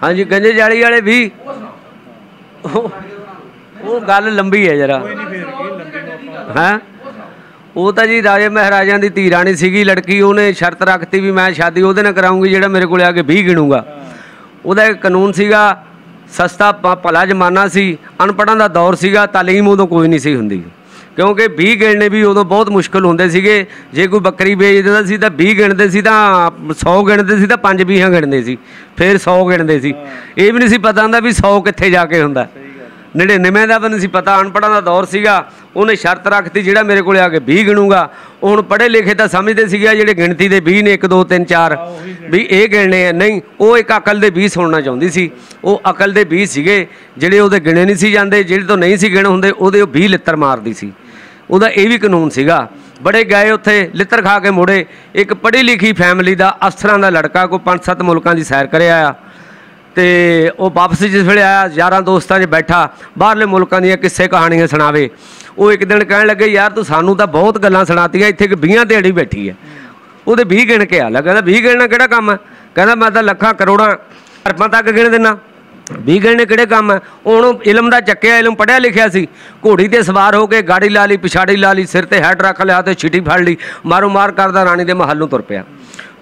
हाँ जी गंजे जाली वाले भी वो गल लंबी है जरा है। वो तो जी राजे महाराजा की धी राणी सी लड़की, उन्हें शर्त रखती भी मैं शादी वो कराऊंगी जो मेरे को आके 20 गिनूगा। वह एक कानून सीगा, सस्ता भला जमाना सी, अनपढ़ों का दौर सीगा, तालीम उदों कोई नहीं सी हुंदी, क्योंकि 20 गिनने भी उदों बहुत मुश्किल होंदे सीगे। जे कोई बकरी बेचदा सी तां 20 गिनते सी, तां 100 गिनते सी, तां 5-20 गिनते सी, फिर 100 गिनते सी। ये भी नहीं सी पता हुंदा भी 100 कित्थे जाके हुंदा। 99 का भी नहीं पता, अनपढ़ों का दौर सीगा। उन्हें शर्त रखती जिहड़ा मेरे को आके 20 गिनूगा। हुण पढ़े लिखे तो समझते सीगे जिहड़े गिणती दे 20 ने 1 2 3 4 भी ये गिणने हैं, नहीं वो एक अकल दे 20 सुनना चाहुंदी सी। वो अकल दे 20 सीगे जिहड़े उहदे गिणे नहीं सी जांदे, जिहड़े तो नहीं सी गिण हुंदे उहदे 20 लित्तर मारदी सी। उहदा ये भी कानून सीगा। बड़े गए उत्थे लित्तर खा के मुड़े। एक पढ़ी लिखी फैमिली का अफसरां दा लड़का कोई 5-7 मुल्कां दी सैर करे आया, तो वह वापस जिस वे आया यारां दोस्तां 'च बैठा, बाहरले मुल्कां दी किस्से कहानियां सुणावे। वो एक दिन कहण लगे यार तू सानू तो बहुत गल्लां सुणातियां, इत्थे कि 20 दिहाड़ी बैठी है। वो 20 गिण के आला, कहता 20 गिणना किहड़ा काम है, कहता मैं तो लखां करोड़ां अरबां तक गिण देना, 20 गिणने किहड़े काम है। हुण इलम दा चक्किया, इलम पढ़िया लिखिया सी, घोड़ी ते सवार हो के गाड़ी ला ली, पिछाड़ी ला ली, सिर ते हैड रख लिया ते छिटी फड़ ली, मारो मार करदा राणी दे महल नूं तुर पिया।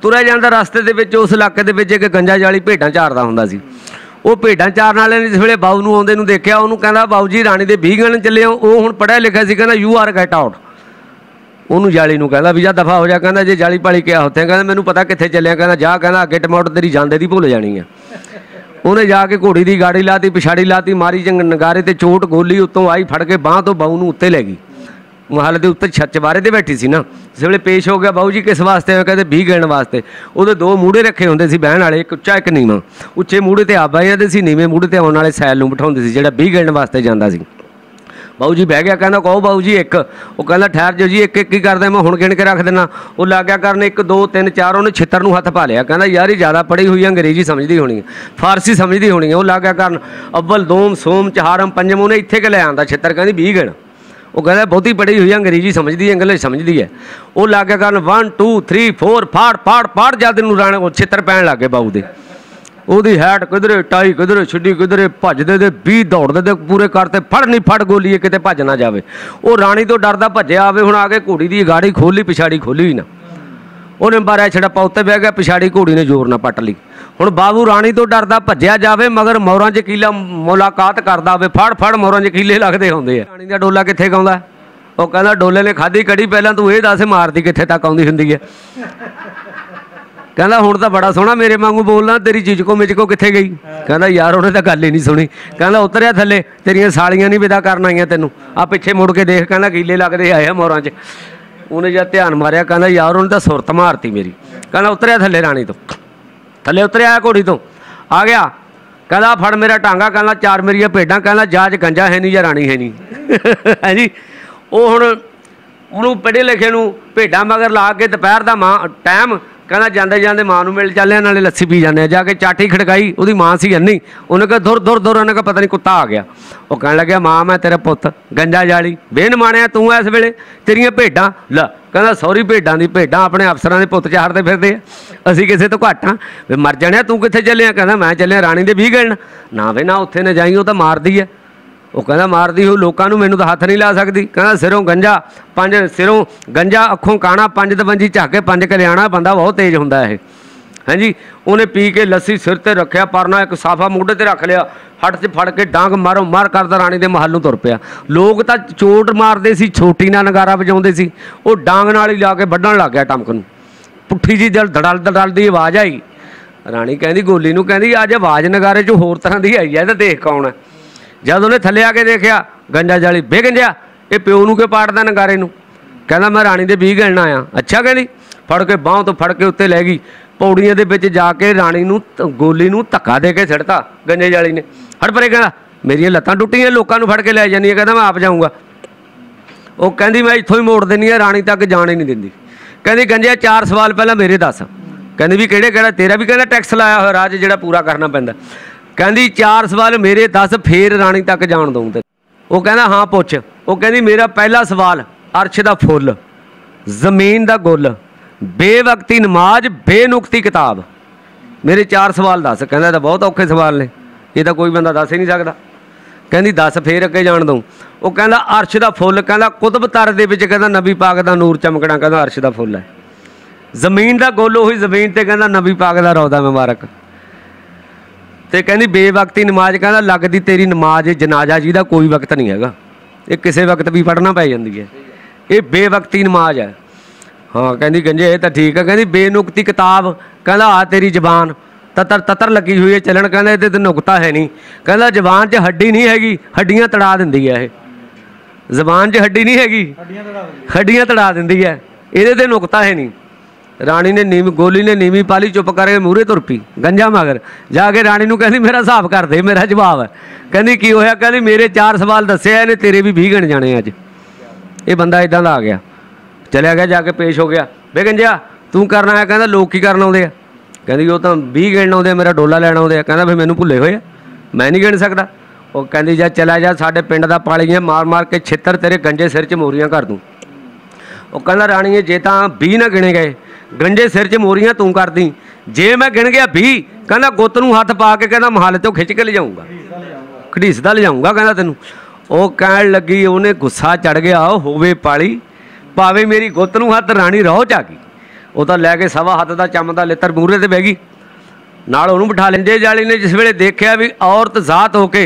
तुरया जांदा रस्ते दे विच उस इलाके दे विच इक गंजा जाली भेडां चारदा हुंदा सी। वो भेडां चारन वाले ने जिस वेले बाऊ नूं आउंदे नूं देखिया, उहनूं कहंदा बाऊ जी राणी दे 20 गिणन चले हो। वो हुण पढ़िया लिखिया सी, कहंदा यू आर गेट आउट। उहनूं जाली नूं कहंदा भी जा दफा हो जा, कहंदा जे जाली पाली क्या होते, कहंदा मैनूं पता कित्थे चलिया, कहंदा जा, कहंदा अगे टमाउट तेरी जांदे दी भुल जानी है। उन्हें जाके घोड़ी की गाड़ी लाती, पिछाड़ी लाती, मारी जंग नगारे ते चोट गोली, उत्तों आई फड़ के बांह तो बाऊ नूं उत्ते लै गई। महल के उत्ते चबारे ते बैठी सी ना, जिस वे पेश हो गया बाऊ जी किस वास्ते, कहते 20 गिणन वास्ते। उहदे 2 मूड़े रखे होंदे सी बहन वाले, एक उच्चा एक नीवा। उच्चे मूड़े ते आप बह जाते सी, नीवें मूड़े ते आउण वाले सैल नूं बिठाउंदे सी, जिहड़ा 20 गिणन वास्ते जांदा सी। बाऊ जी बह गया, कहना कहो बाऊ जी एक, वो कहना ठहर जाओ जी, एक एक ही करदा मैं हुण गिण के रख देना। वो लग गया करन 1 2 3 4, उन्हें छित्तर नूं हत्थ पा लिया, कहना यार ये ज़्यादा पढ़ी हुई अंग्रेजी समझदी होनी है, फारसी समझदी होनी है। वो लग गया करन अव्वल दोम सोम चहारम पंजम, उन्हें इत्थे के लै आंदा छित्तर, कहंदी 20 गिण। वो कहता बहुती पढ़ी हुई अंग्रेजी समझती है, इंग्लिश समझती है। वो लग गया करन 1 2 3 4 फाड़ फाड़ फाड़, जद नूं राणे छित्तर पैण लग गए बाऊ दे। ਉਹਦੀ हैट किधरे टाई किधरे छिड़ी किधरे भजदे दे 20 दौड़दे दे पूरे करते, फड़ नहीं फड़ गोली किते भज ना जावे। वो राणी तो डरदा भज्या आवे, हुण आके घोड़ी की गाड़ी खोली, पिछाड़ी खोली ही ना, उन्हें बारिया छड़प्पा उत्ते बह गया, पिछाड़ी घोड़ी ने जोर ना पट ली। हुण बाबू राणी तो डरदा भज्या जावे, मगर मोरां च कीला मुलाकात करदा आवे, फड़ फड़ मोरां च कीले लगदे हुंदे आ। राणी दा डोला कित्थे गाउंदा, वो कहंदा डोले ने खाधी कड़ी, पहलां तूं इह दस मारदी कित्थे तक आउंदी हुंदी है। कहंदा हुण तां बड़ा सोहना मेरे वांगू बोलना, तेरी चिचको मिचको कित्थे गई। कहंदा यार उन्हें तां गल ही नहीं सुनी। कहंदा उतरिया थल्ले, तेरियां सालियां नहीं विदा करन आईयां तैनूं, आ पिछे मुड़ के देख, कहंदा कीले लगदे आए आ मोरां च। उन्हें जद ध्यान मारिया, कहंदा यार उन्हें तां सुरत मारती मेरी। कहंदा उतरिया थल्ले राणी तो, थल्ले उतरिया घोड़ी तो आ गया। कहंदा फड़ मेरा टांगा, कहंदा 4 मेरियां भेडां, कहंदा जाज गंजा है नहीं या राणी है नहीं है जी। वो हुण ਉਹਨੂੰ पढ़े लिखे नूं भेडां मगर ला के दोपहर का मां टाइम, कहना जाते जाते मां नूं मिल चले, नाले लस्सी पी जाने, जाके चाटी खड़काई, उसकी मां सी अन्नी। उन्हें कहा धुर धुर धुर, उन्हें कहा पता नहीं कुत्ता आ गया। वो कह लगे मां मैं तेरा पुत गंजा जाली बेन माणिया तू इस वेले, तेरियां भेडां ला, कहना सॉरी भेडां दी, भेडां अपने अफसरां दे पुत चारदे फिरदे आ, असीं किसे तो घट हाँ, मर जाने तू कित्थे चलिया। कहना मैं चलिया राणी दे 20 गिणन। ना वे ना उत्थे ना जाई, वो तो मारदी है। वो कहना मारदी हो लोगों नूं, मैनूं तां हत्थ नहीं ला सकती। कहना सिरों गंजा 5, सिरों गंजा अखों काणा 5 दबंजी झाके 5 कलियाणा, बंदा बहुत तेज हुंदा है। हाँ जी, उन्हें पी के लस्सी सिर ते रखिया, परना एक साफा मूडे ते रख लिया, हट च फड़ के डांग मारो मार करदा राणी दे महल नूं तुर पिया। लोग तां चोट मारदे सी, छोटी नाल नगारा वजाउंदे सी, वो डांग नाल ही ला के वड्डण लग गया टमक नूं। पुट्ठी जी दड़ल दड़ल दी आवाज़ आई। राणी कहंदी गोली नूं, कहंदी अज आवाज़ नगारे चों होर तरह दी आई है, ते देख कौन है। जब उन्हें थले आके देखा, गंजा जाली बेगंजा ये प्यो नूं के पाड़दा नगारे नूं। कहंदा मैं राणी दे 20 गिणन आया। अच्छा कहंदी, फड़ के बांह तो फड़ के उत्ते लै गई, पौड़ियां दे विच जाके राणी नूं गोली नूं धक्का दे के सिड़ता गंजे जाली ने। हट परे, कहंदा मेरियां लत्तां टुट्टियां, लोकां नूं फड़ के लै जानी है, कहंदा मैं आप जाऊँगा। वो कहंदी मैं इत्थों ही मोड़ देनी है, राणी तक जाण ही नहीं दिंदी। कहंदी गंजे 4 सवाल पहलां मेरे दस। कहंदी भी किहड़े किहड़ा, तेरा भी कहंदा टैक्स लाया होया राज जिहड़ा पूरा करना पैंदा। कहंदी 4 सवाल मेरे 10, फिर राणी तक जाण दूँ ते। वो कहंदा हाँ पुछ। वो कहंदी मेरा पहला सवाल अर्श दा फुल, जमीन दा गुल, बेवक्ती नमाज, बेनुक्ती किताब, मेरे 4 सवाल दस। कहता तो बहुत औखे सवाल ने, ये तो कोई बंदा दस ही नहीं सकता। कहती दस फिर अगे जान दूँ। वो कहता अर्श का फुल, कहता कुतुब तारे दे विच कहता नबी पाक का नूर चमकना, कहता अर्श का फुल है। जमीन का गुल उही जमीन ते कहता नबी पाक का रौदा मुबारक। तो कहती बेवकती नमाज, कहता लगती तेरी नमाज जनाजा जिहदा कोई वक्त नहीं हैगा, ये किसी वक्त भी पढ़ना पै जाती है, ये बेवकती नमाज है। हाँ कहती गंजे ये तो ठीक है। कहती बेनुकती किताब, कहता आ तेरी जबान ततर ततर लगी हुई है चलन, कहता ये नुकता है नहीं। कहता जबान च हड्डी नहीं हैगी, हड्डियां तड़ा दिंदी है। जबान च हड्डी नहीं हैगी, हड्डियां तड़ा दिंदी है, ये नुकता है नहीं। राणी ने नीम गोली ने नीवी पाली, चुप करके मूहरे तुर पी गंजा मगर जाके। राणी नूं कहंदी मेरा हिसाब कर दे, मेरा जवाब है। कहंदी की होया? कहंदी मेरे 4 सवाल दसे ने, तेरे भी 20 गिण जाने अज। ये बंदा इदां दा आ गया, चलिया गया, जाके पेश हो गया। बे गंजिया तू करना है? कहंदा लोग की करन आउंदे आ। कहंदी वो तो 20 गिणन आउंदे, मेरा डोला लैण आउंदे आ। कहंदा फिर मैनूं भुल्ले होए आ, मैं नहीं गिण सकदा। वो कहंदी जा चला जा, साडे पिंड दा पालीआं मार मार के छित्तर तेरे गंजे सिर च मोरियां कर दूँ। वो कहंदा राणीए जे तां 20 ना गिणे गए, गंजे सिर च मोरियां तू कर दी, जे मैं गिण गया 20, कहंदा गुੱਤ ਨੂੰ हथ पा के कहंदा महल तो खिंच के ले जाऊँगा, घड़ीसदा ले जाऊँगा कहंदा तैनूं। वो कहण लगी, उन्हें गुस्सा चढ़ गया, होवे पाली पावे मेरी गुੱਤ ਨੂੰ हथ, राणी रहो च आ गई। वो तो लैके सवा हथ का चमदा लित्तर मूहरे ते बह गई, नाल उहनूं बिठा लेंदे। जाली ने जिस वेले देखिया भी औरत जात होके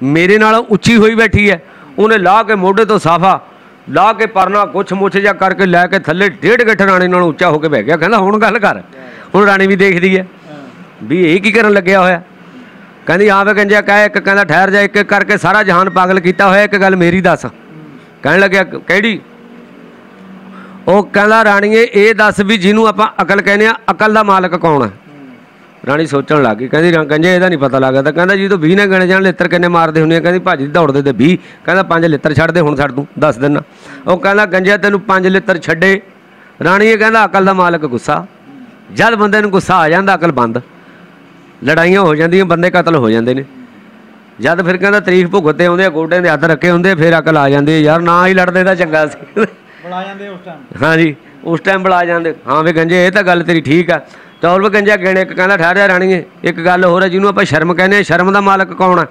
मेरे नालों उच्ची हुई बैठी है, उन्हें ला के मोढे तो साफा ला के परना कुछ मुछ जा करके लैके थले 1.5 गिठ राणी नालों उच्चा होकर बह गया। कहंदा हुण गल कर, हुण राणी भी देखदी है भी ये की करन लग्या होया। कहंदी हाँ वे गंजिया कह एक, कहंदा ठहर जा, एक एक करके सारा जहान पागल किया होया, एक गल मेरी दस। कहण लग्या किहड़ी? ਉਹ ਕਹਿੰਦਾ ਰਾਣੀਏ ਇਹ ਦੱਸ ਵੀ ਜਿਹਨੂੰ ਆਪਾਂ ਅਕਲ ਕਹਿੰਦੇ ਆ, ਅਕਲ ਦਾ ਮਾਲਕ ਕੌਣ ਹੈ? ਰਾਣੀ ਸੋਚਣ ਲੱਗ ਗਈ, ਕਹਿੰਦੀ ਗੰਜੇ ਇਹਦਾ ਨਹੀਂ ਪਤਾ ਲੱਗਦਾ। ਕਹਿੰਦਾ ਜੀ ਤੋਂ 20 ਨਾ ਗਿਣੇ ਜਾਣ ਲਿੱਤਰ ਕਿੰਨੇ ਮਾਰਦੇ ਹੁੰਦੇ ਆ? ਕਹਿੰਦੀ ਭਾਜੀ ਦੌੜਦੇ ਤੇ 20, ਕਹਿੰਦਾ 5 ਲਿੱਤਰ ਛੱਡ ਦੇ, ਹੁਣ ਛੱਡ ਦੂੰ, ਦੱਸ ਦਿੰਦਾ। ਉਹ ਕਹਿੰਦਾ ਗੰਜਿਆ ਤੈਨੂੰ 5 ਲਿੱਤਰ ਛੱਡੇ। ਰਾਣੀਏ ਕਹਿੰਦਾ ਅਕਲ ਦਾ ਮਾਲਕ ਗੁੱਸਾ, ਜਦ ਬੰਦੇ ਨੂੰ ਗੁੱਸਾ ਆ ਜਾਂਦਾ ਅਕਲ ਬੰਦ, ਲੜਾਈਆਂ ਹੋ ਜਾਂਦੀਆਂ, ਬੰਦੇ ਕਤਲ ਹੋ ਜਾਂਦੇ ਨੇ। ਜਦ ਫਿਰ ਕਹਿੰਦਾ ਤਰੀਕ ਭੁਗਤੇ ਆਉਂਦੇ ਆ, ਗੋਡਿਆਂ ਦੇ ਹੱਥ ਰੱਖੇ ਹੁੰਦੇ, ਫਿਰ ਅਕਲ ਆ ਜਾਂਦੀ ਯਾਰ ਨਾ ਹੀ ਲੜਦੇ ਤਾਂ ਚੰਗਾ ਸੀ। हाँ जी उस टाइम बुला जाते। हाँ वे गंजे ये तो गल तेरी ठीक है। चौल वे गंजा गिणे, एक कहना ठहर जा राणीए, एक गल होर है जिन्होंने आप शर्म कहने, शर्म का मालक कौन है?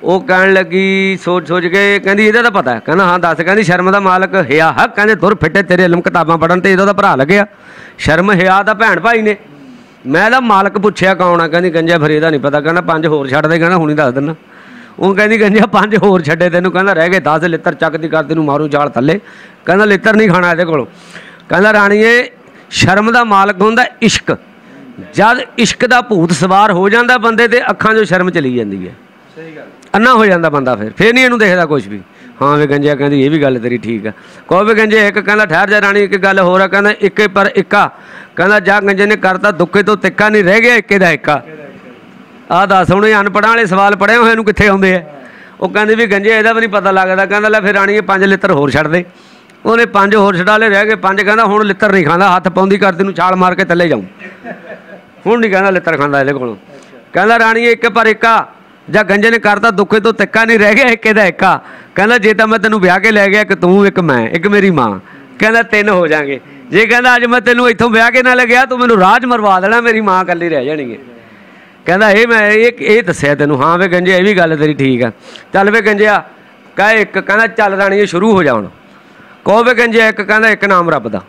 वो कहन लगी सोच सोच के, कहती ये तो पता है। कहना हाँ दस। कहती शर्म का मालक हिया हक, कहते तुर फिटे तेरे इलम किताबां पढ़न ते इहदा भरा लग्या। शर्म हिया दा भैन भाई ने। मैं दा मालक पुछया कौन है? कहती गंजा फिर इहदा नहीं पता। कहना 5 होर छड्ड दे, कहना हुणी दस दिना। वो कहती गंजिया 5 होर छड्डे तैनूं, कहना रह गए 10, लित्तर चकदी कर तैनूं मारू जाल थल्ले। कहना लित्तर नहीं खाना इहदे कोलों। कहना राणीए शर्म का मालक हुंदा इश्क, जद इश्क का भूत सवार हो जाता बंदे ते अखां चों शर्म चली जाती है, अन्ना हो जाता बंदा, फिर नहीं इहनूं देखदा कुछ भी। हाँ वे गंजिया कहती ये भी गल तेरी ठीक है। कहो वे गंजे एक, कहना ठहर जा राणी, एक गल होर है। कहना इक्के पर इक्का, कहना जा गंजे ने करता दुक्के तो तिक्का, नहीं रह गया इक्के दा इक्का। आ दस हुणे अनपढ़ां वाले सवाल पढ़े होए नूं कित्थे आउंदे आ? वो कहंदी भी गंजे इहदा भी नहीं पता लगदा। कहंदा ले फिर राणीए 5 लित्तर होर छड्ड दे। ਉਹਨੇ 5 ਹੋਰ ਛਡਾ ਲਏ, ਰਹਿ ਗਏ 5। ਕਹਿੰਦਾ ਹੁਣ ਲਿੱਤਰ ਨਹੀਂ ਖਾਂਦਾ, ਹੱਥ ਪਾਉਂਦੀ ਕਰਦੀ ਨੂੰ ਛਾਲ ਮਾਰ ਕੇ ਥੱਲੇ ਜਾਊਂ, ਹੁਣ ਨਹੀਂ ਕਹਿੰਦਾ ਲਿੱਤਰ ਖਾਂਦਾ ਇਹਦੇ ਕੋਲੋਂ। ਕਹਿੰਦਾ ਰਾਣੀਏ ਇੱਕ ਪਰ ਇੱਕਾ, ਜਾਂ ਗੰਜੇ ਨੇ ਕਰਤਾ ਦੁੱਖੇ ਤੋਂ ਤਿੱਕਾ, ਨਹੀਂ ਰਹਿ ਗਿਆ ਇੱਕੇ ਦਾ ਇੱਕਾ। ਕਹਿੰਦਾ ਜੇ ਤਾਂ ਮੈਂ ਤੈਨੂੰ ਵਿਆਹ ਕੇ ਲੈ ਗਿਆ, ਇੱਕ ਤੂੰ ਇੱਕ ਮੈਂ ਇੱਕ ਮੇਰੀ ਮਾਂ, ਕਹਿੰਦਾ 3 ਹੋ ਜਾਣਗੇ। ਜੇ ਕਹਿੰਦਾ ਅੱਜ ਮੈਂ ਤੈਨੂੰ ਇੱਥੋਂ ਵਿਆਹ ਕੇ ਨਾ ਲੈ ਗਿਆ, ਤੂੰ ਮੈਨੂੰ ਰਾਹ 'ਚ ਮਰਵਾ ਦੇਣਾ, ਮੇਰੀ ਮਾਂ ਇਕੱਲੀ ਰਹਿ ਜਾਣੀ ਹੈ। ਕਹਿੰਦਾ ਇਹ ਮੈਂ ਇਹ ਦੱਸਿਆ ਤੈਨੂੰ। ਹਾਂ ਵੇ ਗੰਜੇ ਇਹ ਵੀ ਗੱਲ ਤੇਰੀ ਠੀਕ ਆ। ਚੱਲ ਵੇ ਗੰਜਿਆ ਕਹੇ ਇੱਕ, ਕਹਿੰਦਾ ਚੱਲ ਰਾਣੀਏ ਸ਼ੁਰੂ ਹੋ ਜਾ ਹੁਣ। ਕਹੋ ਵੇ ਗੰਜਿਆ ਇੱਕ, ਕਹਿੰਦਾ ਇੱਕ ਨਾਮ ਰੱਬ ਦਾ।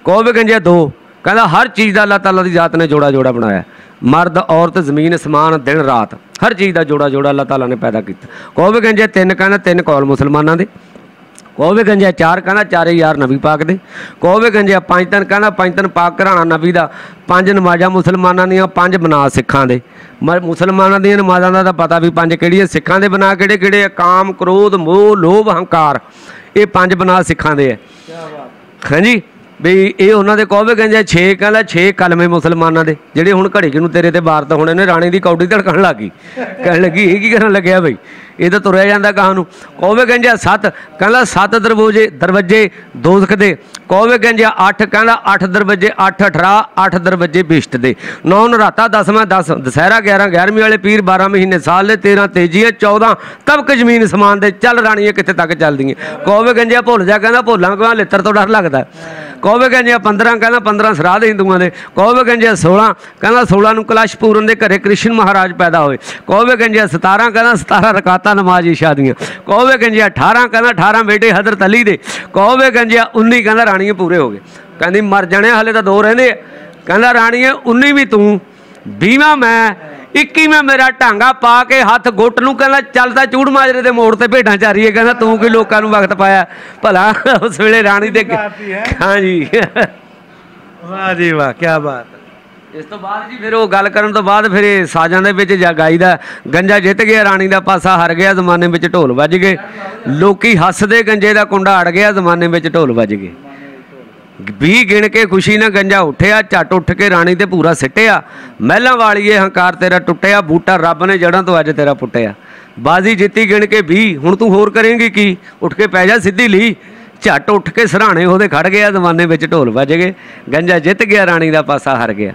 ਕਹੋ ਵੇ ਗੰਜਿਆ 2, ਕਹਿੰਦਾ ਹਰ ਚੀਜ਼ ਦਾ ਅੱਲਾਹ ਤਾਲਾ ਦੀ ਜ਼ਾਤ ਨੇ ਜੋੜਾ ਜੋੜਾ ਬਣਾਇਆ, मर्द औरत जमीन समान दिन रात हर चीज़ का जोड़ा जोड़ा अल्लाह ताला ने पैदा किया। कहो वे गंजे 3 कहना 3 कौल मुसलमानों के, कहो वे गंजे 4 कहना 4 यार नबी पाक दे, कहो वे गंजे 5 दिन कहना 5 दिन पाक घराना नबी का, 5 नमाजा मुसलमानों दियाँ 5 बना सिखां दे। मुसलमानों दी नमाज़ां दा पता भी 5 किहड़ियां, सिखां दे बना किहड़े किहड़े, काम क्रोध मोह लोभ हंकार, ये 5 बना सिखां दे है। हाँ जी भी ये उन्होंने कहो वे गंजे 6 कहला 6 कलमे मुसलमानों के ਜਿਹੜੇ ਹੁਣ घड़ी ਨੂੰ तेरे ते वारत होने ने, राणी की कौड़ी धड़कन लग गई, कह लगी ये की करन लग्या बई, ये तो तुरया जाता कहाँ नूं। कहो वे गंजे 7 कहला 7 दरवाजे दोज़ख दे, कहो वे गंजे 8 कहला 8 दरवाजे 8 18 8 दरवाजे बिश्त दे, 9 नराता 10वां 10 दशहरा 11 11वीं वाले पीर 12 महीने साल दे 13 तेजियां 14 तबक जमीन समान दे। चल राणीए कित्थे तक चलदी है। कहो वे गंजे भुल जा, कहना भुलां क्यों लित्तर तो डर लगदा। ਕਹੋਵੇ ਗੰਜਿਆ 15, ਕਹਿੰਦਾ 15 ਸਰਾਧ ਹਿੰਦੂਆਂ ਦੇ। ਕਹੋਵੇ ਗੰਜਿਆ 16, ਕਹਿੰਦਾ 16 ਨੂੰ ਕਲਸ਼ ਪੂਰਨ ਦੇ ਘਰੇ ਕ੍ਰਿਸ਼ਨ ਮਹਾਰਾਜ ਪੈਦਾ ਹੋਏ। ਕਹੋਵੇ ਗੰਜਿਆ 17, ਕਹਿੰਦਾ 17 ਰਕਾਤਾਂ ਨਮਾਜ਼ ਇਸ਼ਾ ਦੀਆਂ। ਕਹੋਵੇ ਗੰਜਿਆ 18, ਕਹਿੰਦਾ 18 ਬੇਟੇ ਹਜ਼ਰਤ ਅਲੀ ਦੇ। ਕਹੋਵੇ ਗੰਜਿਆ 19, ਕਹਿੰਦਾ ਰਾਣੀਏ ਪੂਰੇ ਹੋ ਗਏ। ਕਹਿੰਦੀ ਮਰ ਜਾਣੇ ਹਲੇ ਤਾਂ 2 ਰਹਿੰਦੇ ਆ। ਕਹਿੰਦਾ ਰਾਣੀਏ 19 ਵੀ ਤੂੰ, 20ਵਾਂ ਮੈਂ, 21ਵਾਂ ਮੇਰਾ ਢਾਂਗਾ ਪਾ ਕੇ ਹੱਥ ਗੁੱਟ ਨੂੰ ਕਹਿੰਦਾ ਚੱਲਦਾ ਚੂੜ ਮਾਜਰੇ ਦੇ ਮੋੜ ਤੇ ਭੇਡਾਂ ਚਾਰੀਏ। ਕਹਿੰਦਾ ਤੂੰ ਕੀ ਲੋਕਾਂ ਨੂੰ ਵਕਤ ਪਾਇਆ ਭਲਾ। ਉਸ ਵੇਲੇ ਰਾਣੀ ਦੇ ਹਾਂਜੀ ਵਾਹ ਜੀ ਵਾਹ ਕੀ ਬਾਤ। ਇਸ ਤੋਂ ਬਾਅਦ ਜੀ ਫਿਰ ਉਹ ਗੱਲ ਕਰਨ ਤੋਂ ਬਾਅਦ ਫਿਰ ਇਹ ਸਾਜ਼ਾਂ ਦੇ ਵਿੱਚ ਜਾ ਗਾਈਦਾ ਗੰਜਾ ਜਿੱਤ ਗਿਆ ਰਾਣੀ ਦਾ ਪਾਸਾ ਹਰ ਗਿਆ ਜ਼ਮਾਨੇ ਵਿੱਚ ਢੋਲ ਵੱਜ ਗਏ। ਲੋਕੀ ਹੱਸਦੇ ਗੰਜੇ ਦਾ ਕੁੰਡਾ ਅੜ ਗਿਆ ਜ਼ਮਾਨੇ ਵਿੱਚ ਢੋਲ ਵੱਜ ਗਏ। 20 ਗਿਣ ਕੇ ਖੁਸ਼ੀ ਨਾਲ ਗੰਜਾ ਉੱਠਿਆ, ਝੱਟ ਉੱਠ ਕੇ ਰਾਣੀ ਤੇ ਪੂਰਾ ਸਿੱਟਿਆ। ਮਹਿਲਾਂ ਵਾਲੀਏ ਹੰਕਾਰ ਤੇਰਾ ਟੁੱਟਿਆ, ਬੂਟਾ ਰੱਬ ਨੇ ਜੜ੍ਹਾਂ ਤੋਂ ਅੱਜ ਤੇਰਾ ਪੁੱਟਿਆ। ਬਾਜ਼ੀ ਜਿੱਤੀ ਗਿਣ ਕੇ 20, ਹੁਣ ਤੂੰ ਹੋਰ ਕਰੇਂਗੀ ਕੀ, ਉੱਠ ਕੇ ਪੈ ਜਾ ਸਿੱਧੀ ਲੀ। ਝੱਟ ਉੱਠ ਕੇ ਸਰਾਣੇ ਉਹਦੇ ਖੜ ਗਿਆ ਜ਼ਮਾਨੇ ਵਿੱਚ ਢੋਲ ਵੱਜ ਗਏ। ਗੰਜਾ ਜਿੱਤ ਗਿਆ ਰਾਣੀ ਦਾ ਪਾਸਾ ਹਰ ਗਿਆ।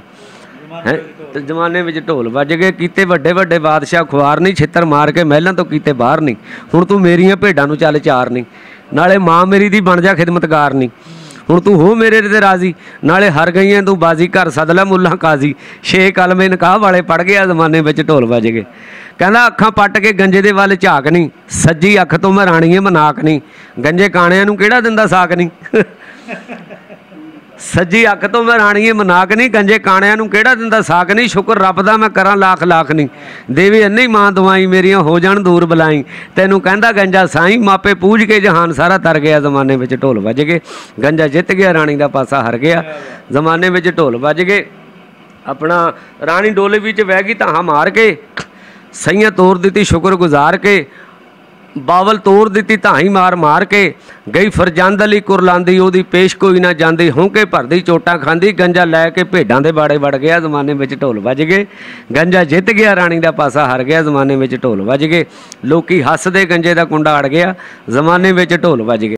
ਹੈਂ ਤੇ ਜ਼ਮਾਨੇ ਵਿੱਚ ਢੋਲ ਵੱਜ ਗਏ। ਕੀਤੇ ਵੱਡੇ ਵੱਡੇ ਬਾਦਸ਼ਾਹ ਖੁਆਰ ਨਹੀਂ, ਛਿੱਤਰ ਮਾਰ ਕੇ ਮਹਿਲਾਂ ਤੋਂ ਕੀਤੇ ਬਾਹਰ ਨਹੀਂ। ਹੁਣ ਤੂੰ ਮੇਰੀਆਂ ਭੇਡਾਂ ਨੂੰ ਚੱਲ ਚਾਰ ਨਹੀਂ, ਨਾਲੇ ਮਾਂ ਮੇਰੀ ਦੀ ਬਣ ਜਾ ਖਿਦਮਤਗਾਰ ਨਹੀਂ। ਹੁਣ ਤੂੰ ਹੋ ਮੇਰੇ ਤੇ ਰਾਜ਼ੀ, ਨਾਲੇ ਹਰ ਗਈਆਂ ਤੂੰ ਬਾਜ਼ੀ, ਘਰ ਸੱਦ ਲੈ ਮੁੱਲਾ ਕਾਜ਼ੀ। 6 ਕਲਮੇ ਨਿਕਾਹ ਵਾਲੇ ਪੜ ਗਿਆ ਜ਼ਮਾਨੇ ਵਿੱਚ ਢੋਲ ਵੱਜ ਗਏ। ਕਹਿੰਦਾ ਅੱਖਾਂ ਪੱਟ ਕੇ ਗੰਜੇ ਦੇ ਵੱਲ ਝਾਕ ਨਹੀਂ, ਸੱਜੀ ਅੱਖ ਤੋਂ ਮੈਂ ਰਾਣੀਏ ਮਨਾਕ ਨਹੀਂ। ਗੰਜੇ ਕਾਣਿਆਂ ਨੂੰ ਕਿਹੜਾ ਦਿੰਦਾ ਸਾਕ ਨਹੀਂ। ਸੱਜੀ ਅੱਖ ਤੋਂ ਮੈਂ ਰਾਣੀਏ ਮਨਾਕ ਨਹੀਂ, ਗੰਜੇ ਕਾਣਿਆਂ ਨੂੰ ਕਿਹੜਾ ਦਿੰਦਾ ਸਾਕ ਨਹੀਂ। ਸ਼ੁਕਰ ਰੱਬ ਦਾ ਮੈਂ ਕਰਾਂ ਲੱਖ ਲੱਖ ਨਹੀਂ, ਦੇਵੇ ਅੰਨੀ ਮਾਂ ਦਵਾਈ ਮੇਰੀਆਂ ਹੋ ਜਾਣ ਦੂਰ ਬੁਲਾਈ। ਤੈਨੂੰ ਕਹਿੰਦਾ ਗੰਜਾ ਸਾਈਂ, ਮਾਪੇ ਪੂਜ ਕੇ ਜਹਾਨ ਸਾਰਾ ਤਰ ਗਿਆ। ਜ਼ਮਾਨੇ ਵਿੱਚ ਢੋਲ ਵੱਜ ਗਏ। ਗੰਜਾ ਜਿੱਤ ਗਿਆ, ਰਾਣੀ ਦਾ ਪਾਸਾ ਹਰ ਗਿਆ। ਜ਼ਮਾਨੇ ਵਿੱਚ ਢੋਲ ਵੱਜ ਗਏ। ਆਪਣਾ ਰਾਣੀ ਡੋਲੇ ਵਿੱਚ ਵਹਿ ਗਈ ਧਾਹਾਂ ਮਾਰ ਕੇ, ਸਈਆਂ ਤੋਰ ਦਿੱਤੀ ਸ਼ੁਕਰ ਗੁਜ਼ਾਰ ਕੇ। ਬਾਵਲ ਤੋੜ ਦਿੱਤੀ ਧਾਈ ਮਾਰ ਮਾਰ ਕੇ, ਗਈ ਫਰਜੰਦ ਅਲੀ ਕੁਰਲਾਂਦੀ, ਉਹਦੀ ਪੇਸ਼ ਕੋਈ ਨਾ ਜਾਂਦੀ। ਹੌਂਕੇ ਭਰਦੀ ਚੋਟਾਂ ਖਾਂਦੀ, ਗੰਜਾ ਲੈ ਕੇ ਭੇਡਾਂ ਦੇ ਬਾੜੇ ਵੜ ਗਿਆ। ਜ਼ਮਾਨੇ ਵਿੱਚ ਢੋਲ ਵੱਜ ਗਏ। ਗੰਜਾ ਜਿੱਤ ਗਿਆ, ਰਾਣੀ ਦਾ ਪਾਸਾ ਹਰ ਗਿਆ। ਜ਼ਮਾਨੇ ਵਿੱਚ ਢੋਲ ਵੱਜ ਗਏ। ਲੋਕੀ ਹੱਸਦੇ, ਗੰਜੇ ਦਾ ਕੁੰਡਾ ਅੜ ਗਿਆ। ਜ਼ਮਾਨੇ ਵਿੱਚ ਢੋਲ ਵੱਜ ਗਏ।